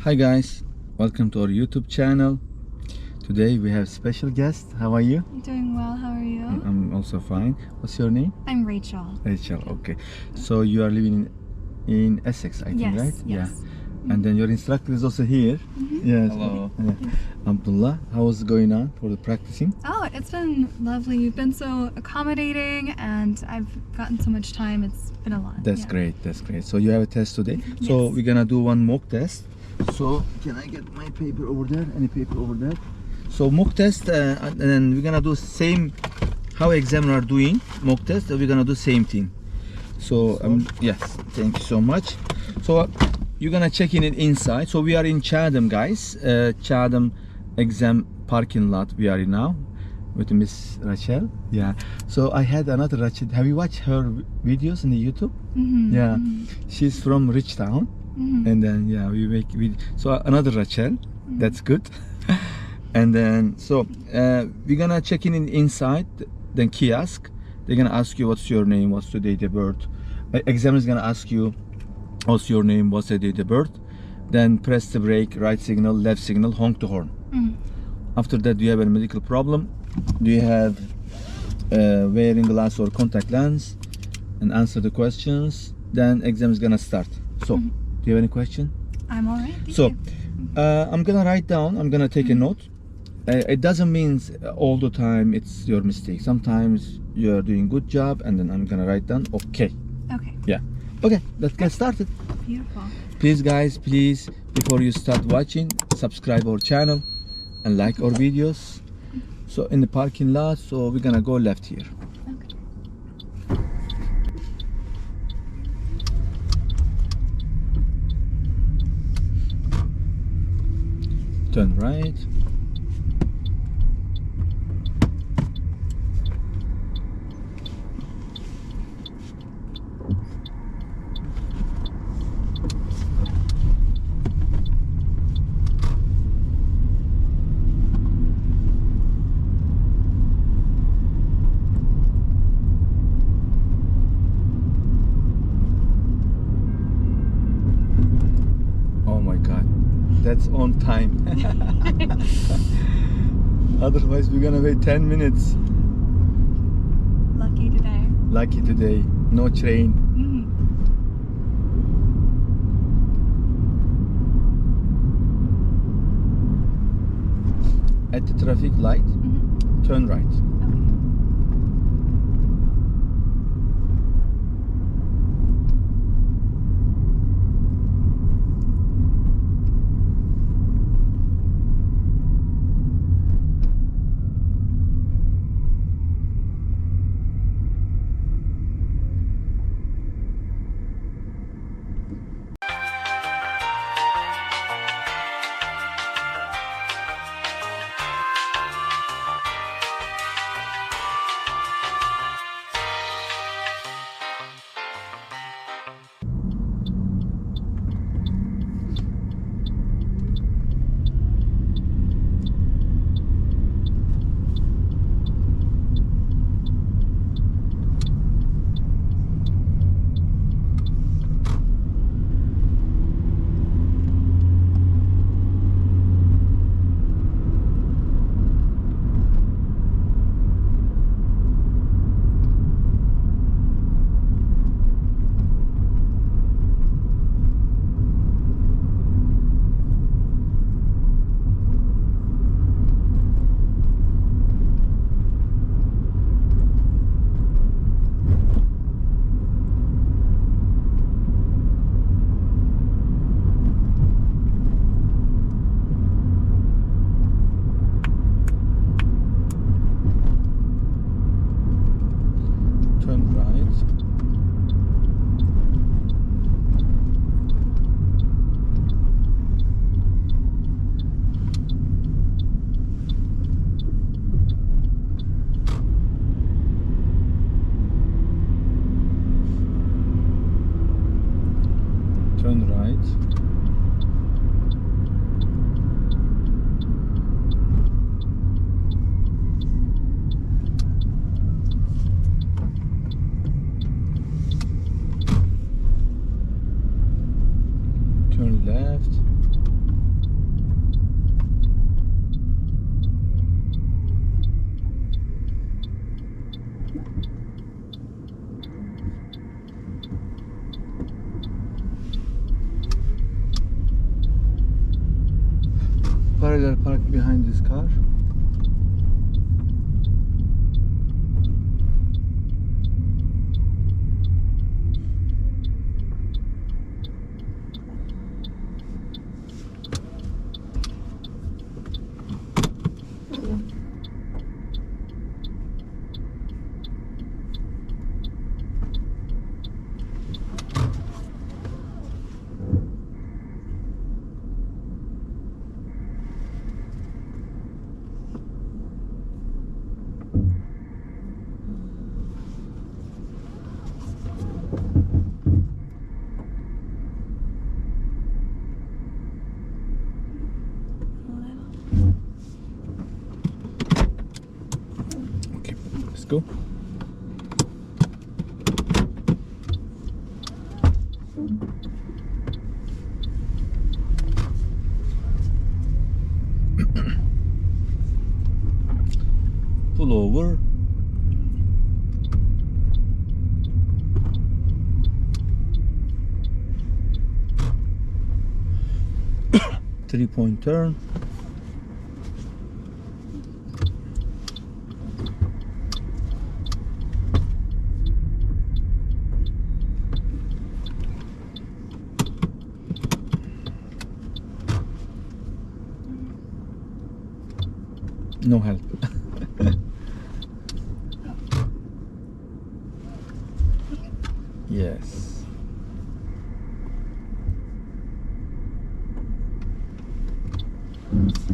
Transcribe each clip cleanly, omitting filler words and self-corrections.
Hi guys, welcome to our YouTube channel. Today we have special guest. How are you? I'm doing well. How are you? I'm also fine. What's your name? I'm Rachel. Rachel. Okay. So you are living in Essex, I think, Yes, right? yes. Yeah. And then your instructor is also here. Yes. Hello. Abdullah, how's it going on for the practicing? Oh, it's been lovely. You've been so accommodating, and I've gotten so much time. It's been a lot. That's yeah. great. That's great. So you have a test today. So Yes. we're gonna do one mock test. So can I get my paper over there? Any paper over there? So mock test, and then we're gonna do same how examiner are doing mock test. We're gonna do same thing. So yes, thank you so much. So you're gonna check in it inside. So we are in Chatham, guys. Chatham exam parking lot. We are in now with Miss Rachel. Yeah. So I had another Rachel. Have you watched her videos on the YouTube? Yeah. She's from Rich Town. And then yeah, we make so another Rachel. That's good. And then so we're gonna check in inside. Then kiosk. They're gonna ask you what's your name, what's the date of birth. Examiner is gonna ask you what's your name, what's the date of birth. Then press the brake, right signal, left signal, honk the horn. After that, do you have any medical problem? Do you have wearing glass or contact lens? And answer the questions. Then exam is gonna start. So, do you have any question? I'm all right. Thank So, you. I'm gonna write down. I'm gonna take a note. It doesn't mean all the time it's your mistake. Sometimes you're doing good job, and then I'm gonna write down. Okay. Okay. Yeah. Okay. Let's get started. Beautiful. Please, guys, please, before you start watching, subscribe our channel and like our videos. So in the parking lot, so we're gonna go left here. Okay. Turn right. Oh my God, that's on time. Otherwise, we're gonna wait 10 minutes. Lucky today. Lucky today, no train. At the traffic light, turn right. Okay. trailer parked behind this car. Okay, let's go. Pull over. Three-point turn. No help. Yes.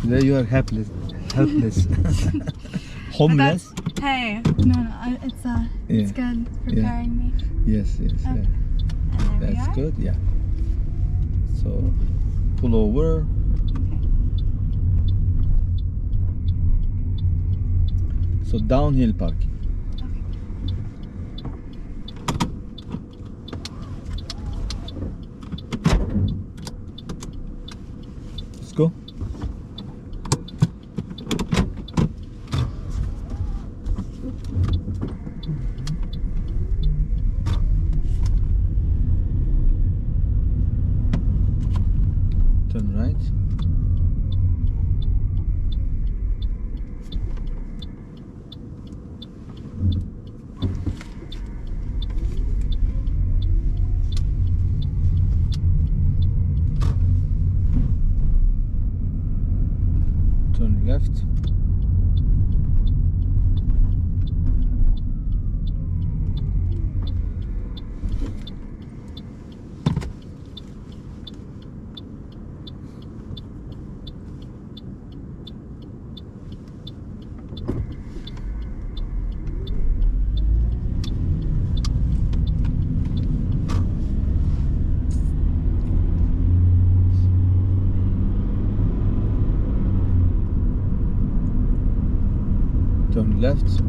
Today you are helpless. Homeless. Hey, no, it's good preparing me. Yes, Okay. yeah. And there That's we are. good, yeah. So pull over. So downhill parking. Let's go. Turn right. Turn left. Turn left.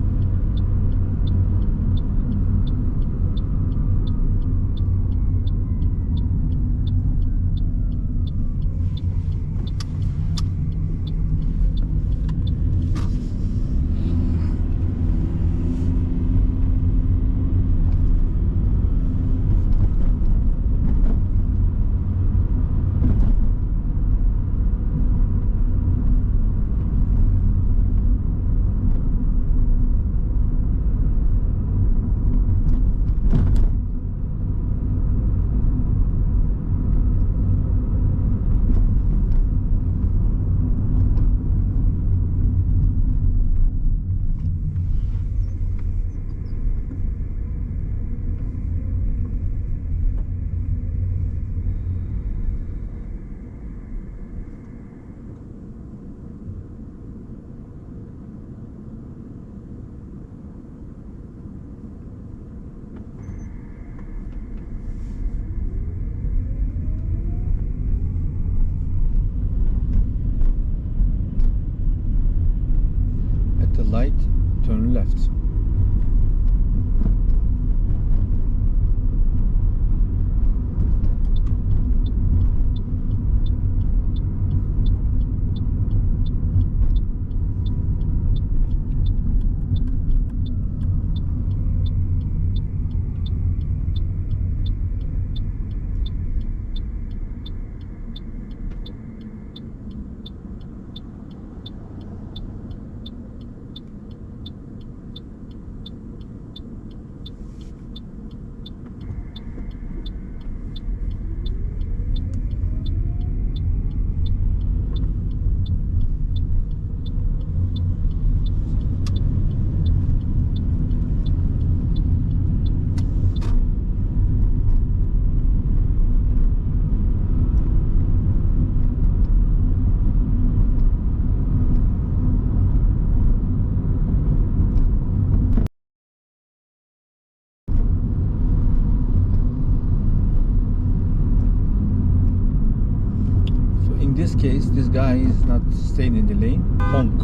this case, this guy is not staying in the lane. Honk.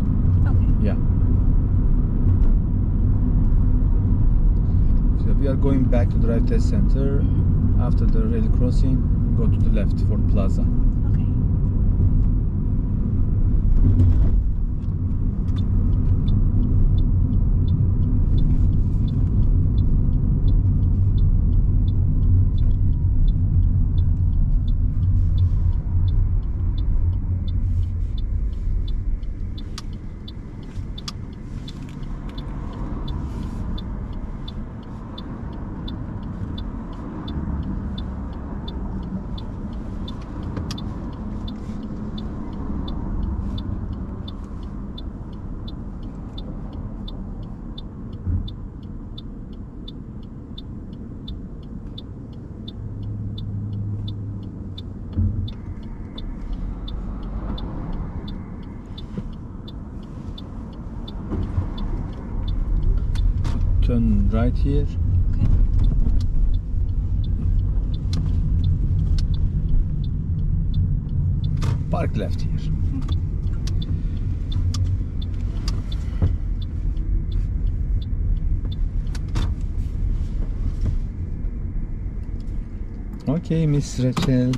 Okay. Yeah. So we are going back to the drive test center. After the rail crossing, go to the left for plaza. Okay. Turn right here. Okay. Park left here. Okay, Miss Rachel.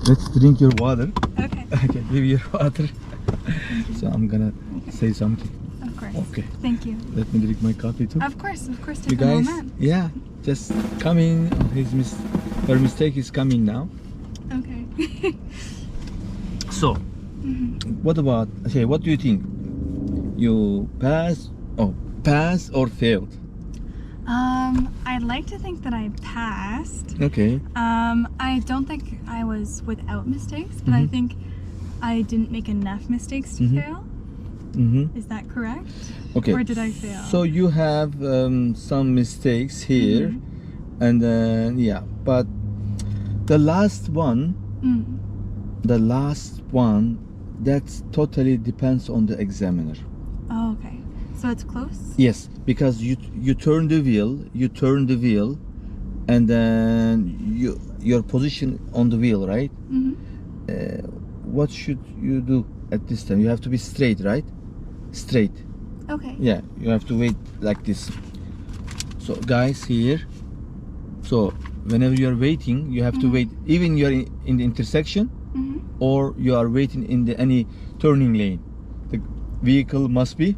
Let's drink your water. Okay. I can give you your water. So I'm gonna say something. Of course. Okay. Thank you. Let me drink my coffee too. Of course. You Take a guys, moment. yeah, just come in. Her mistake is coming now. Okay. So, what about? Okay, what do you think? You pass or failed? I'd like to think that I passed. Okay. I don't think I was without mistakes, but I think I didn't make enough mistakes to fail. Is that correct? Okay. Or did I fail? So you have some mistakes here, and then yeah, but the last one, that totally depends on the examiner. Oh, okay. So it's close? Yes, because you turn the wheel, and then your position on the wheel, right? What should you do at this time? You have to be straight, right? Straight. Okay. Yeah, you have to wait like this. So guys, here, so whenever you are waiting, you have to wait, even you are in the intersection, or you are waiting in any turning lane, the vehicle must be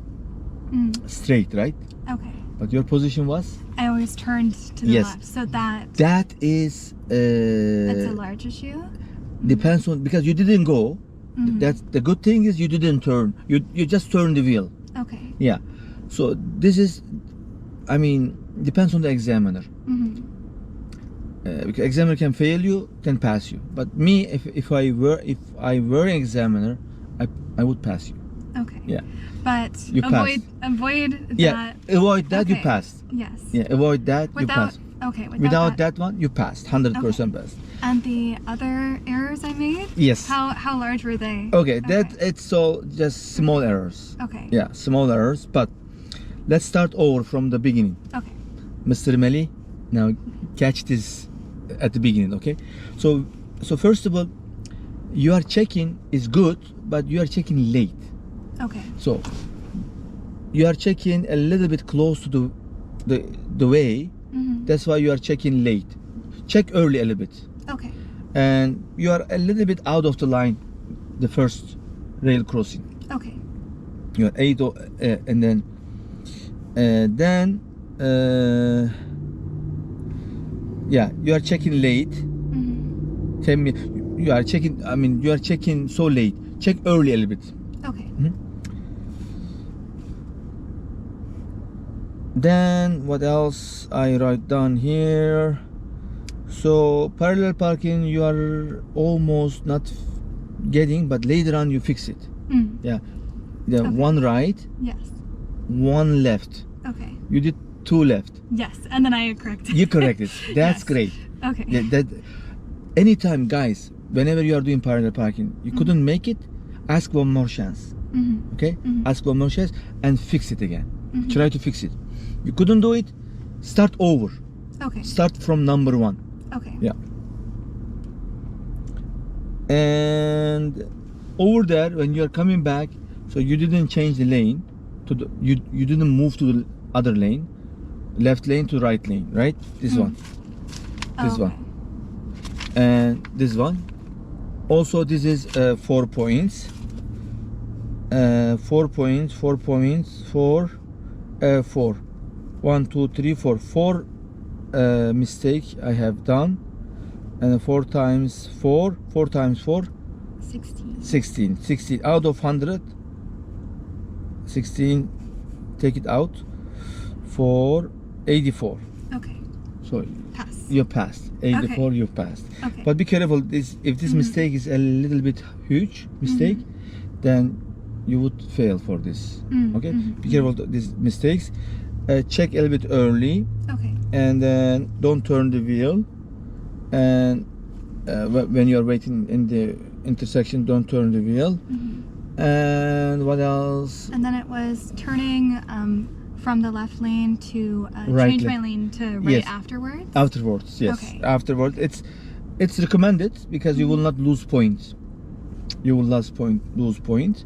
straight, right? Okay. But your position was? I always turned to the Yes. left. So That is that's a large issue? depends on, because you didn't go. That's the good thing is you didn't turn. You just turned the wheel. Okay. Yeah. So this is, I mean, depends on the examiner. Because examiner can fail you, can pass you. But me, if I were an examiner, I would pass you. Okay. Yeah. But You avoid Yeah. that. Avoid that, you Okay. passed. Yes. Yeah. Avoid that, you Without passed. okay. Without that one, you passed. 100% passed. And the other errors I made? Yes. How large were they? Okay. That it's so just small errors. Okay. Yeah, small errors. But let's start over from the beginning. Okay. Mr. Meli, now catch this at the beginning, okay? So first of all, you are checking is good, but you are checking late. Okay. So you are checking a little bit close to the way. That's why you are checking late. Check early a little bit. Okay. And you are a little bit out of the line, the first rail crossing. Okay. You are 8 and then yeah, you are checking late. 10 minutes. You are checking. I mean, you are checking so late. Check early a little bit. Okay. Then what else I write down here? So parallel parking, you are almost not getting, but later on you fix it. Yeah. Okay. One right, Yes. one left. Okay. You did 2 left. Yes. And then I corrected. You corrected. That's Yes. great. Okay. Yeah, that anytime, guys, whenever you are doing parallel parking, you couldn't make it, ask one more chance. Okay? Ask one more chance and fix it again. Try to fix it. You couldn't do it, start over. Okay. Start from number 1. Okay. Yeah. And over there, when you're coming back, so you didn't change the lane to the, you didn't move to the other lane, left lane to right lane, right? This one, this one, and this one. Also, this is 4 points. 4 points, 4 points, 4, 4. 1, 2, 3, 4. 4 mistake I have done, and 4 times 4, 4 times 4. 16. 16. 16 out of 100. 16. Take it out. For 84. Okay. So Pass. you passed. 84. Okay. You passed. Okay. But be careful. If this mistake is a little bit huge mistake, then you would fail for this. Okay. Be careful of these mistakes. Check a little bit early. Okay. And then don't turn the wheel. And when you're waiting in the intersection, don't turn the wheel. And what else? And then it was turning from the left lane to Right change lane. my lane to right Yes. afterwards. Afterwards, yes. Okay. Afterwards, it's recommended because you will not lose points. You will lose point.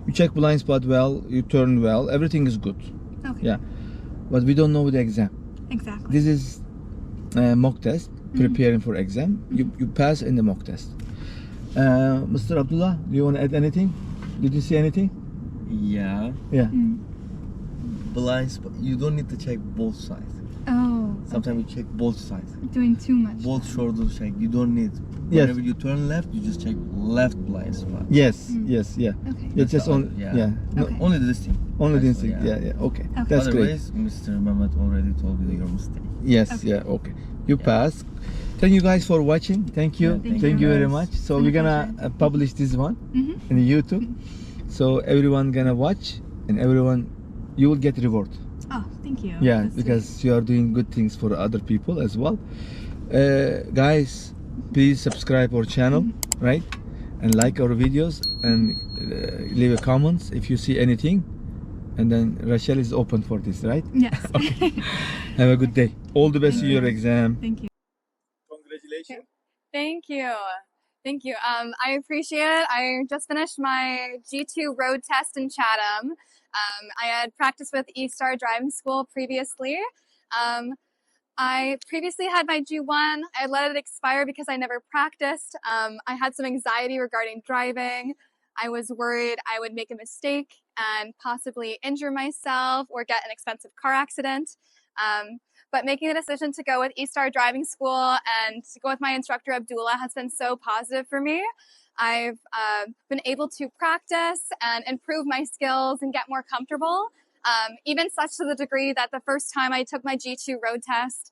You check blind spot well. You turn well. Everything is good. Okay. Yeah, but we don't know the exam. Exactly. This is mock test. Preparing for exam. You pass in the mock test. Mr. Abdullah, do you want to add anything? Did you see anything? Yeah. Yeah. Blind spot. You don't need to check both sides. Oh. Sometimes you check both sides. Doing too much. Both shoulders check. You don't need. Yes. Whenever you turn left, you just check left blind spot. Yes. Yes. Yeah. Okay. Yeah. That's Just the on. other- Yeah. No, Okay. Only this thing. only the That's all, instinct. Yeah. Okay. Okay. That's great. Otherwise, Mr. Mehmet already told you your mistake. Yes. Okay. Yeah. Okay. You Yeah. passed. Thank you guys for watching. Thank you. Yeah, thank you very guys. much. So It's we're been a gonna pleasure. publish this one Mm-hmm. in YouTube. So everyone gonna watch, and everyone you will get reward. Oh, thank you. Yeah, That's because you are doing good things for other people as well. Guys, please subscribe our channel, right? And like our videos, and leave a comments if you see anything. And then Rachel is open for this, right? sweet. Yes. Have a good day. All the best Thank to your you. exam. Thank you. Congratulations. Thank you. Thank you. I appreciate it. I just finished my G2 road test in Chatham. I had practiced with E-Star Driving School previously. I previously had my G1. I let it expire because I never practiced. I had some anxiety regarding driving. I was worried I would make a mistake and possibly injure myself or get an expensive car accident. But making the decision to go with E-Star Driving School and to go with my instructor Abdullah has been so positive for me. I've been able to practice and improve my skills and get more comfortable, even such to the degree that the first time I took my G2 road test,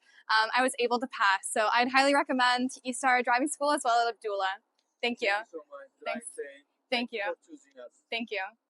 I was able to pass. So I'd highly recommend E-Star Driving School as well as Abdullah. Thank you. So much. Thanks. Drive safe. Thank you. For choosing us. Thank you.